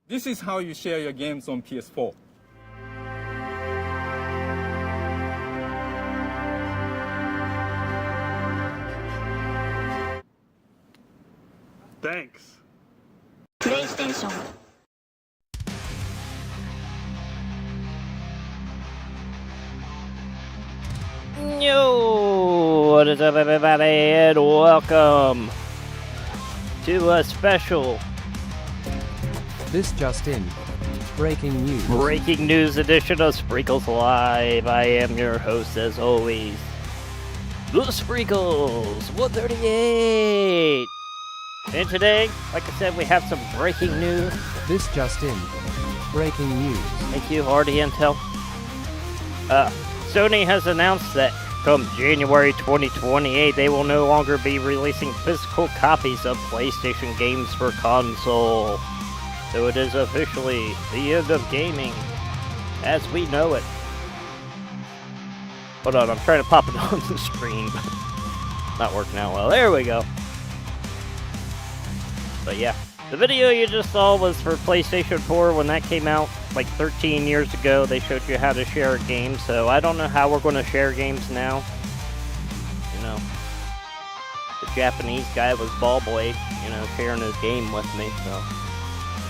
This is how you share your games on PS4. Thanks. プレイステーション Yo, what is up, everybody, and welcome to a special This just in. Breaking news. breaking news edition of Sprinkles Live. I am your host, as always, the Sprinkles 138. And today, like I said, we have some breaking news. This just in. Breaking news. Thank you, Hardy Intel. Sony has announced that come January 2028, they will no longer be releasing physical copies of PlayStation games for console. So it is officially the end of gaming as we know it. Hold on, I'm trying to pop it on the screen, but not working out well. There we go. But yeah, the video you just saw was for PlayStation 4 when that came out like 13 years ago. They showed you how to share a game, so I don't know how we're going to share games now. You know, the Japanese guy was Ballboy, you know, sharing his game with me, so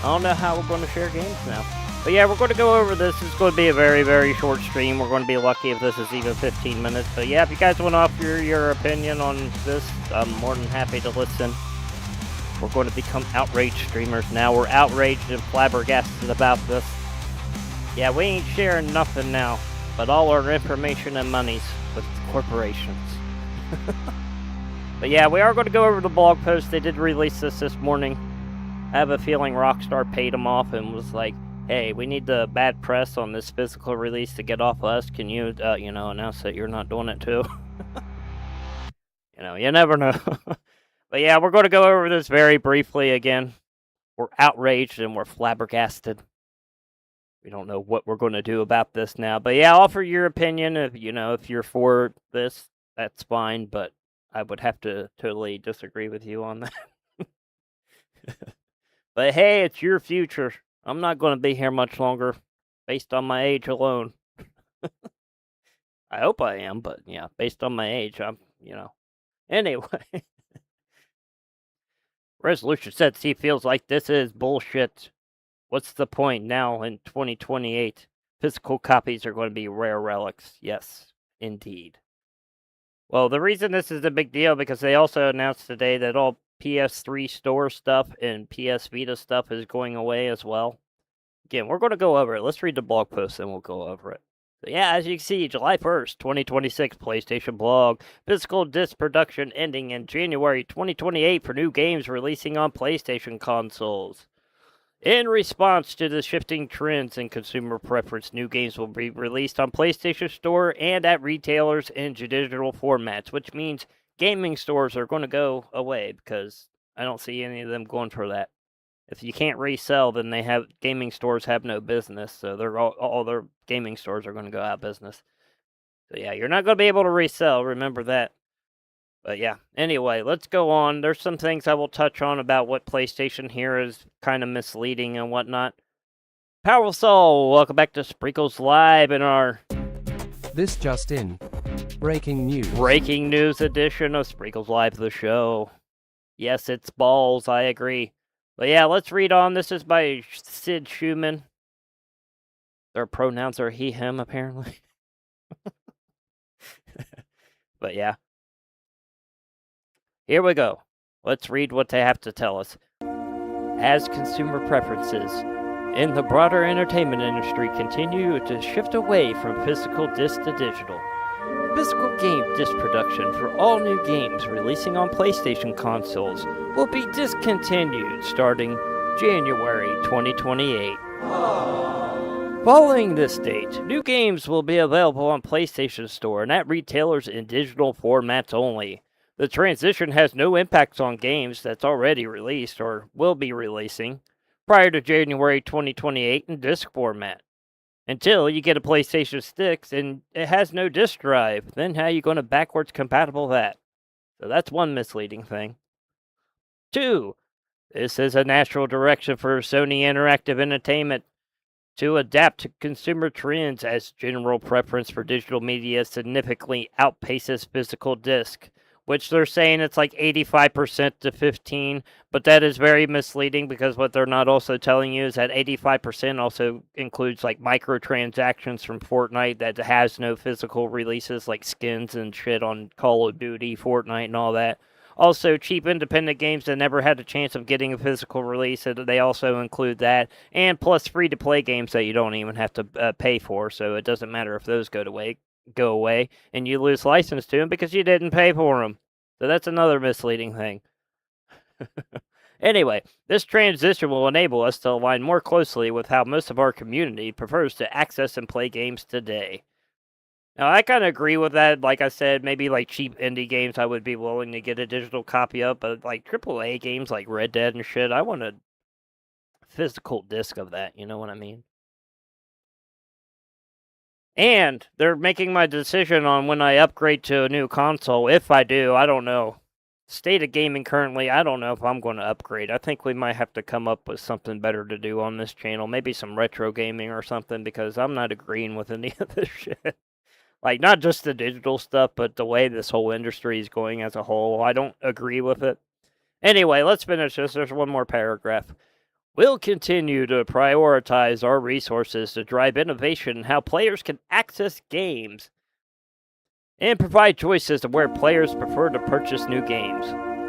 I don't know how we're going to share games now. But yeah, we're going to go over this. It's going to be a very, very short stream. We're going to be lucky if this is even 15 minutes. But yeah, if you guys want to offer your opinion on this, I'm more than happy to listen. We're going to become outraged streamers now. We're outraged and flabbergasted about this. Yeah, we ain't sharing nothing now, but all our information and money's with corporations. But yeah, we are going to go over the blog post. They did release this morning. I have a feeling Rockstar paid them off and was like, hey, we need the bad press on this physical release to get off us. Can you, announce that you're not doing it too? You never know. But yeah, we're going to go over this very briefly again. We're outraged and we're flabbergasted. We don't know what we're going to do about this now. But yeah, offer your opinion. If you're for this, that's fine. But I would have to totally disagree with you on that. But hey, it's your future. I'm not going to be here much longer based on my age alone. I hope I am, but yeah, based on my age, Anyway. Resolution says he feels like this is bullshit. What's the point now in 2028? Physical copies are going to be rare relics. Yes, indeed. Well, the reason this is a big deal because they also announced today that all PS3 store stuff and PS Vita stuff is going away as well. Again, we're going to go over it. Let's read the blog post and we'll go over it. So yeah, as you can see, July 1st, 2026, PlayStation blog. Physical disc production ending in January 2028 for new games releasing on PlayStation consoles. In response to the shifting trends in consumer preference, new games will be released on PlayStation Store and at retailers in digital formats, which means gaming stores are going to go away because I don't see any of them going for that. If you can't resell, then gaming stores have no business, so all their gaming stores are going to go out of business. So yeah, you're not going to be able to resell, remember that. But yeah, anyway, let's go on. There's some things I will touch on about what PlayStation here is kind of misleading and whatnot. Powerful Soul, welcome back to Sprinkles Live in our This just in. Breaking news. breaking news edition of Sprinkles Live, the show. Yes, it's balls, I agree. But yeah, let's read on. This is by Sid Schumann. Their pronouns are he, him, apparently. But yeah. Here we go. Let's read what they have to tell us. As consumer preferences in the broader entertainment industry continue to shift away from physical disc to digital, physical game disc production for all new games releasing on PlayStation consoles will be discontinued starting January 2028. Following this date, new games will be available on PlayStation Store and at retailers in digital formats only. The transition has no impacts on games that's already released or will be releasing prior to January 2028 in disc format. Until you get a PlayStation 6 and it has no disk drive, then how are you going to backwards compatible that? So that's one misleading thing. 2. This is a natural direction for Sony Interactive Entertainment to adapt to consumer trends as general preference for digital media significantly outpaces physical disc, which they're saying it's like 85% to 15, but that is very misleading because what they're not also telling you is that 85% also includes like microtransactions from Fortnite that has no physical releases like skins and shit on Call of Duty, Fortnite and all that. Also, cheap independent games that never had a chance of getting a physical release, they also include that. And plus free-to-play games that you don't even have to pay for, so it doesn't matter if those go away, and you lose license to them because you didn't pay for them. So that's another misleading thing. Anyway, this transition will enable us to align more closely with how most of our community prefers to access and play games today. Now, I kind of agree with that. Like I said, maybe like cheap indie games I would be willing to get a digital copy of, but like AAA games like Red Dead and shit, I want a physical disc of that, you know what I mean? And they're making my decision on when I upgrade to a new console. If I do, I don't know. State of gaming currently, I don't know if I'm going to upgrade. I think we might have to come up with something better to do on this channel. Maybe some retro gaming or something, because I'm not agreeing with any of this shit. Like, not just the digital stuff, but the way this whole industry is going as a whole. I don't agree with it. Anyway, let's finish this. There's one more paragraph. We'll continue to prioritize our resources to drive innovation in how players can access games and provide choices of where players prefer to purchase new games,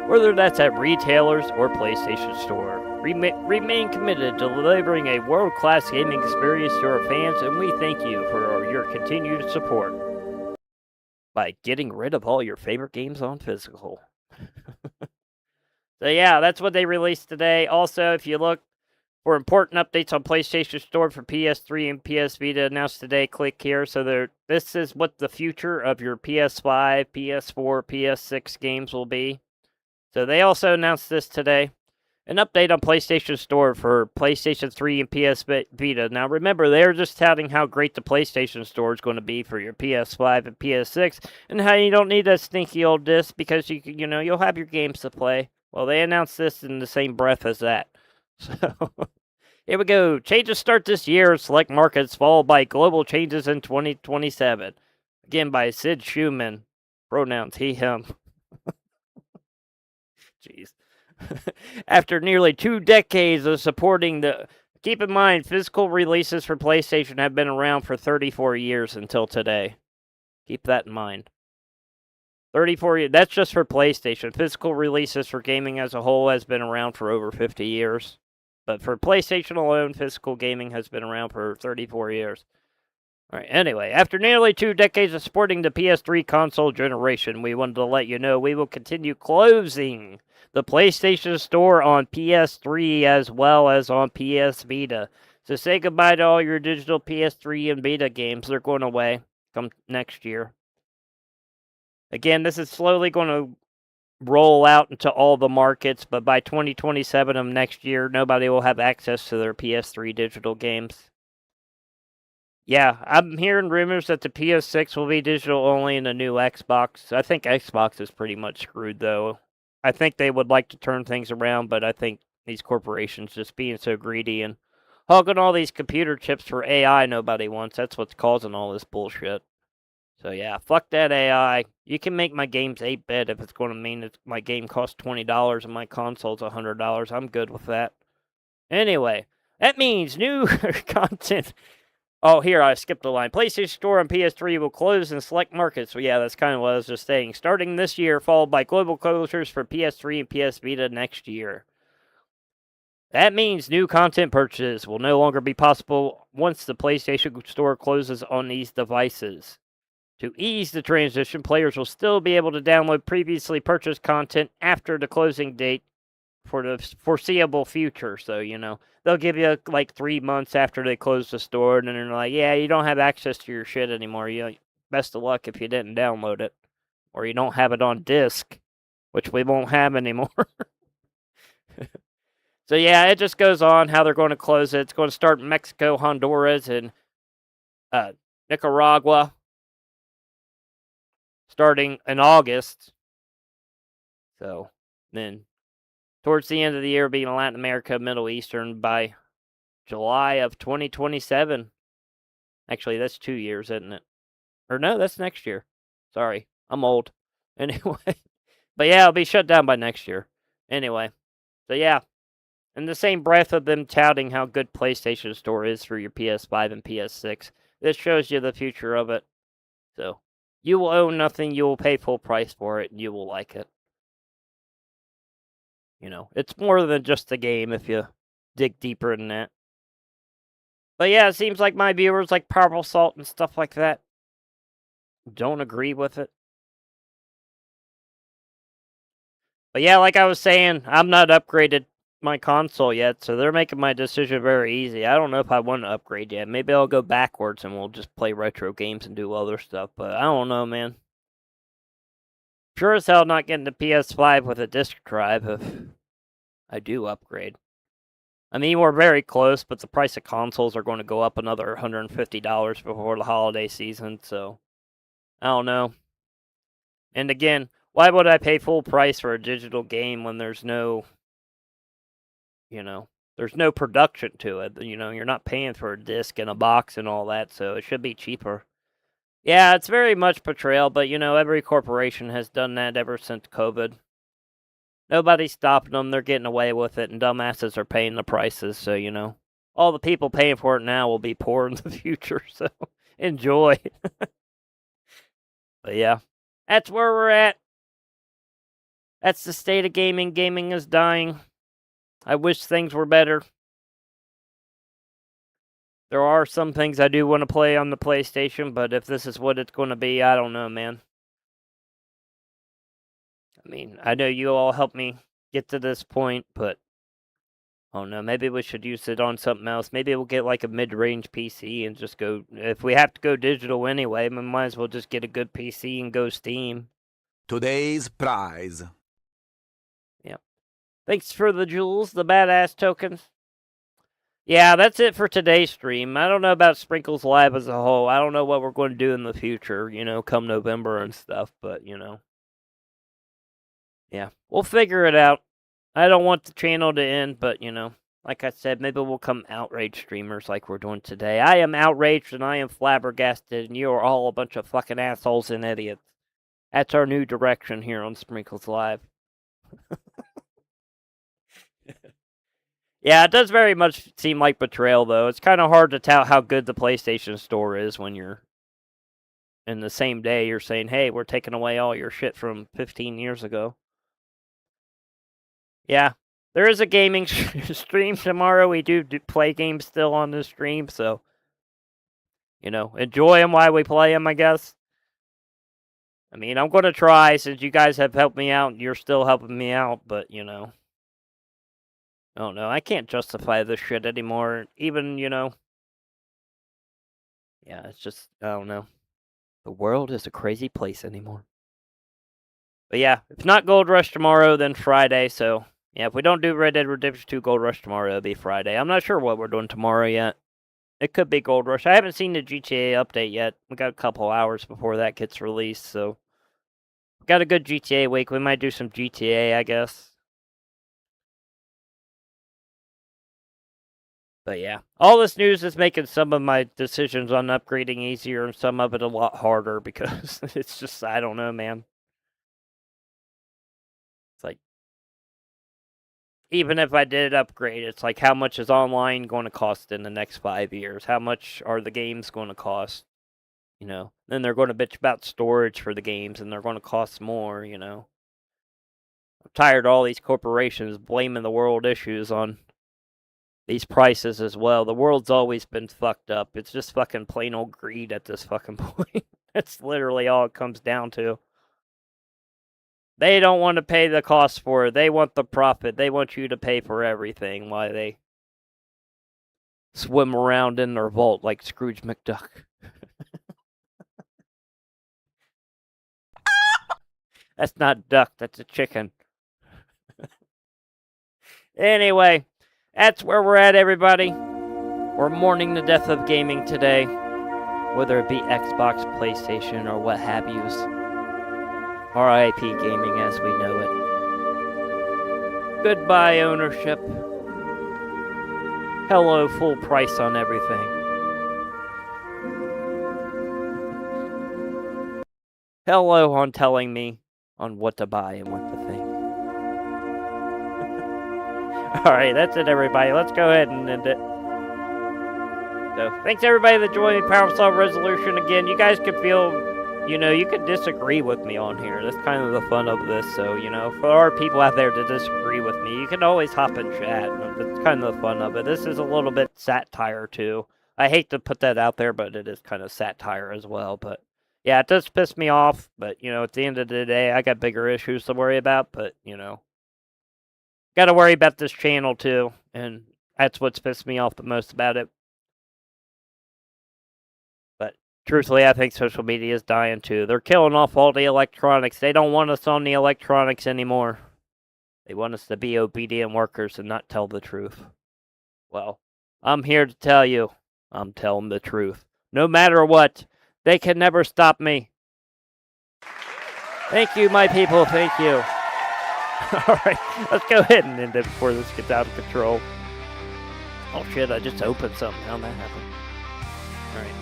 whether that's at retailers or PlayStation Store. Remain committed to delivering a world-class gaming experience to our fans, and we thank you for your continued support by getting rid of all your favorite games on physical. So yeah, that's what they released today. Also, if you look for important updates on PlayStation Store for PS3 and PS Vita announced today, click here. So this is what the future of your PS5, PS4, PS6 games will be. So they also announced this today. An update on PlayStation Store for PlayStation 3 and PS Vita. Now remember, they're just touting how great the PlayStation Store is going to be for your PS5 and PS6, and how you don't need that stinky old disc because you'll have your games to play. Well, they announced this in the same breath as that. So here we go. Changes start this year in select markets, followed by global changes in 2027. Again, by Sid Schumann. Pronouns he, him. Jeez. After nearly 2 decades of supporting keep in mind, physical releases for PlayStation have been around for 34 years until today. Keep that in mind. 34 years. That's just for PlayStation. Physical releases for gaming as a whole has been around for over 50 years. But for PlayStation alone, physical gaming has been around for 34 years. Alright, anyway, after nearly 2 decades of supporting the PS3 console generation, we wanted to let you know we will continue closing the PlayStation Store on PS3 as well as on PS Vita. So say goodbye to all your digital PS3 and Vita games. They're going away come next year. Again, this is slowly going to roll out into all the markets, but by 2027 of next year, nobody will have access to their PS3 digital games. Yeah, I'm hearing rumors that the PS6 will be digital only in the new Xbox. I think Xbox is pretty much screwed, though. I think they would like to turn things around, but I think these corporations just being so greedy and hogging all these computer chips for AI nobody wants. That's what's causing all this bullshit. So yeah, fuck that AI. You can make my games 8-bit if it's going to mean that my game costs $20 and my console's $100. I'm good with that. Anyway, that means new content. Oh, here, I skipped a line. PlayStation Store and PS3 will close in select markets. So yeah, that's kind of what I was just saying. Starting this year, followed by global closures for PS3 and PS Vita next year. That means new content purchases will no longer be possible once the PlayStation Store closes on these devices. To ease the transition, players will still be able to download previously purchased content after the closing date for the foreseeable future. So, they'll give you like 3 months after they close the store, and then they're like, yeah, you don't have access to your shit anymore. Best of luck if you didn't download it, or you don't have it on disc, which we won't have anymore. So yeah, it just goes on how they're going to close it. It's going to start in Mexico, Honduras, and Nicaragua, starting in August. So then towards the end of the year, being Latin America, Middle Eastern by July of 2027. Actually, that's 2 years, isn't it? Or no, that's next year. Sorry, I'm old. Anyway, but yeah, it'll be shut down by next year. Anyway, so yeah, in the same breath of them touting how good PlayStation Store is for your PS5 and PS6, this shows you the future of it. So, you will own nothing, you will pay full price for it, and you will like it. You know, it's more than just a game if you dig deeper than that. But yeah, it seems like my viewers like Powerful Salt and stuff like that don't agree with it. But yeah, like I was saying, I'm not upgraded my console yet, so they're making my decision very easy. I don't know if I want to upgrade yet. Maybe I'll go backwards and we'll just play retro games and do other stuff, but I don't know, man. Sure as hell not getting the PS5 with a disc drive if I do upgrade. I mean, we're very close, but the price of consoles are going to go up another $150 before the holiday season, so I don't know. And again, why would I pay full price for a digital game when there's no, there's no production to it? You're not paying for a disc and a box and all that, so it should be cheaper. Yeah, it's very much portrayal, but every corporation has done that ever since COVID. Nobody's stopping them, they're getting away with it, and dumbasses are paying the prices, so, all the people paying for it now will be poor in the future, so enjoy. But yeah, that's where we're at. That's the state of gaming. Gaming is dying. I wish things were better. There are some things I do want to play on the PlayStation, but if this is what it's going to be, I don't know, man. I mean, I know you all helped me get to this point, but I don't know, maybe we should use it on something else. Maybe we'll get like a mid-range PC and just go, if we have to go digital anyway, we might as well just get a good PC and go Steam. Today's prize. Yep. Thanks for the jewels, the badass tokens. Yeah, that's it for today's stream. I don't know about Sprinkles Live as a whole. I don't know what we're going to do in the future, come November and stuff, but, yeah, we'll figure it out. I don't want the channel to end, but, like I said, maybe we'll come outrage streamers like we're doing today. I am outraged and I am flabbergasted, and you are all a bunch of fucking assholes and idiots. That's our new direction here on Sprinkles Live. Yeah, it does very much seem like betrayal, though. It's kind of hard to tell how good the PlayStation Store is when you're in the same day you're saying, hey, we're taking away all your shit from 15 years ago. Yeah, there is a gaming stream tomorrow. We do play games still on this stream, so, enjoy them while we play them, I guess. I mean, I'm going to try, since you guys have helped me out, and you're still helping me out, but, I don't know. I can't justify this shit anymore. Even, yeah, it's just, I don't know. The world is a crazy place anymore. But yeah, if not Gold Rush tomorrow, then Friday. So, yeah, if we don't do Red Dead Redemption 2 Gold Rush tomorrow, it'll be Friday. I'm not sure what we're doing tomorrow yet. It could be Gold Rush. I haven't seen the GTA update yet. We got a couple hours before that gets released, so. We got a good GTA week. We might do some GTA, I guess. But yeah, all this news is making some of my decisions on upgrading easier and some of it a lot harder because it's just, I don't know, man. It's like, even if I did upgrade, it's like, how much is online going to cost in the next 5 years? How much are the games going to cost? Then they're going to bitch about storage for the games and they're going to cost more, I'm tired of all these corporations blaming the world issues on these prices as well. The world's always been fucked up. It's just fucking plain old greed at this fucking point. That's literally all it comes down to. They don't want to pay the cost for it. They want the profit. They want you to pay for everything while they swim around in their vault like Scrooge McDuck. That's not duck, that's a chicken. Anyway, that's where we're at, everybody. We're mourning the death of gaming today, whether it be Xbox, PlayStation, or what have yous. R.I.P. gaming as we know it. Goodbye, ownership. Hello, full price on everything. Hello on telling me on what to buy and what to think. Alright, that's it, everybody. Let's go ahead and end it. So, thanks everybody that joined me. Power Solve Resolution again. You guys could feel, you could disagree with me on here. That's kind of the fun of this. So, for our people out there to disagree with me, you can always hop in chat. That's kind of the fun of it. This is a little bit satire, too. I hate to put that out there, but it is kind of satire as well. But, yeah, it does piss me off. But, at the end of the day, I got bigger issues to worry about. But, got to worry about this channel, too. And that's what's pissed me off the most about it. Truthfully, I think social media is dying too. They're killing off all the electronics. They don't want us on the electronics anymore. They want us to be obedient workers and not tell the truth. Well, I'm here to tell you, I'm telling the truth. No matter what, they can never stop me. Thank you, my people. Thank you. Alright, let's go ahead and end it before this gets out of control. Oh shit, I just opened something. How'd that happen? Alright.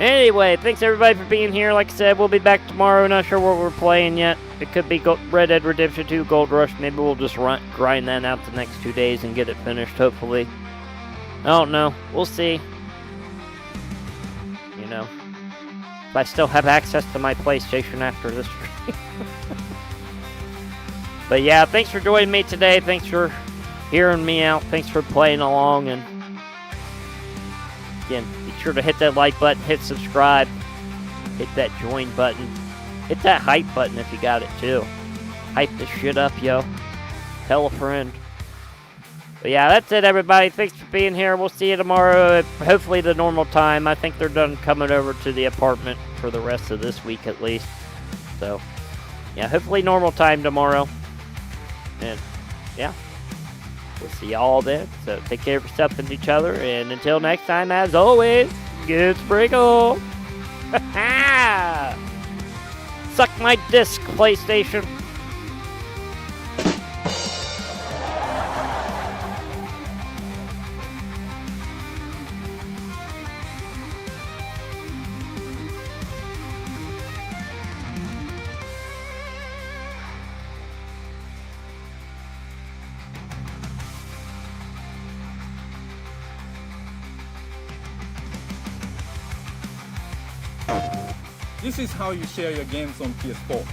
Anyway, thanks everybody for being here. Like I said, we'll be back tomorrow. Not sure what we're playing yet. It could be Red Dead Redemption 2 Gold Rush. Maybe we'll just grind that out the next 2 days and get it finished, hopefully. I don't know. We'll see. If I still have access to my PlayStation after this stream. But yeah, thanks for joining me today. Thanks for hearing me out. Thanks for playing along. And again, be sure to hit that like button, hit subscribe, hit that join button, hit that hype button if you got it too. Hype this shit up, yo. Tell a friend. But yeah, that's it, everybody. Thanks for being here. We'll see you tomorrow at hopefully the normal time. I think they're done coming over to the apartment for the rest of this week at least. So, yeah, hopefully normal time tomorrow. And, yeah. We'll see y'all then. So take care of yourself and each other. And until next time, as always, good sprinkle. Suck my disc, PlayStation. This is how you share your games on PS4.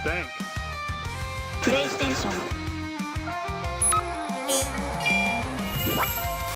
Thanks. プレイステーション